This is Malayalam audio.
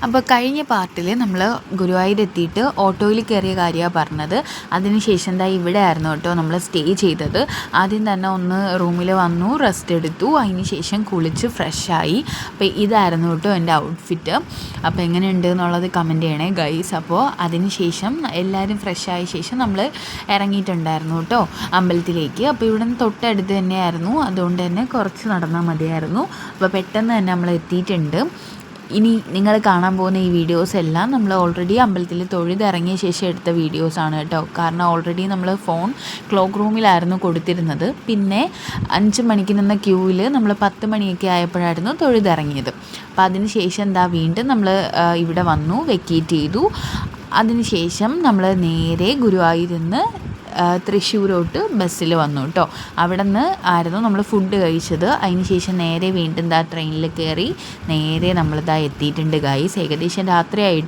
അപ്പോൾ കഴിഞ്ഞ പാർട്ടിൽ നമ്മൾ ഗുരുവായൂരെത്തിയിട്ട് ഓട്ടോയിൽ കയറിയ കാര്യമാണ് പറഞ്ഞത്. അതിനുശേഷം എന്താ ഇവിടെ ആയിരുന്നു കേട്ടോ നമ്മൾ സ്റ്റേ ചെയ്തത്. ആദ്യം തന്നെ ഒന്ന് റൂമിൽ വന്നു, റെസ്റ്റ് എടുത്തു, അതിന് ശേഷം കുളിച്ച് ഫ്രഷായി. അപ്പോൾ ഇതായിരുന്നു കേട്ടോ എൻ്റെ ഔട്ട്ഫിറ്റ്. അപ്പോൾ എങ്ങനെയുണ്ട് എന്നുള്ളത് കമൻറ്റ് ചെയ്യണേ ഗൈസ്. അപ്പോൾ അതിന് ശേഷം എല്ലാവരും ഫ്രഷായ ശേഷം നമ്മൾ ഇറങ്ങിയിട്ടുണ്ടായിരുന്നു കേട്ടോ അമ്പലത്തിലേക്ക്. അപ്പോൾ ഇവിടെ നിന്ന് തൊട്ടടുത്ത് തന്നെയായിരുന്നു, അതുകൊണ്ട് തന്നെ കുറച്ച് നടന്നാൽ മതിയായിരുന്നു. അപ്പോൾ പെട്ടെന്ന് തന്നെ നമ്മൾ എത്തിയിട്ടുണ്ട്. ഇനി നിങ്ങൾ കാണാൻ പോകുന്ന ഈ വീഡിയോസ് എല്ലാം നമ്മൾ ഓൾറെഡി അമ്പലത്തിൽ തൊഴുതിറങ്ങിയ ശേഷം എടുത്ത വീഡിയോസാണ് കേട്ടോ. കാരണം ഓൾറെഡി നമ്മൾ ഫോൺ ക്ലോക്ക് റൂമിലായിരുന്നു കൊടുത്തിരുന്നത്. പിന്നെ 5 മണിക്ക് നിന്ന ക്യൂവിൽ നമ്മൾ 10 മണിയൊക്കെ ആയപ്പോഴായിരുന്നു തൊഴുതിറങ്ങിയത്. അപ്പോൾ അതിന് ശേഷം എന്താ വീണ്ടും നമ്മൾ ഇവിടെ വന്നു, വെക്കേറ്റ് ചെയ്തു. അതിന് ശേഷം നമ്മൾ നേരെ ഗുരുവായൂരിൽ നിന്ന് തൃശ്ശൂരോട്ട് ബസ്സിൽ വന്നു കേട്ടോ. അവിടെ നിന്ന് ആയിരുന്നു നമ്മൾ ഫുഡ് കഴിച്ചത്. അതിന് ശേഷം നേരെ വീണ്ടും ട്രെയിനിൽ കയറി നേരെ നമ്മളിതാ എത്തിയിട്ടുണ്ട് ഗൈസ്. ഏകദേശം രാത്രിയായിട്ട്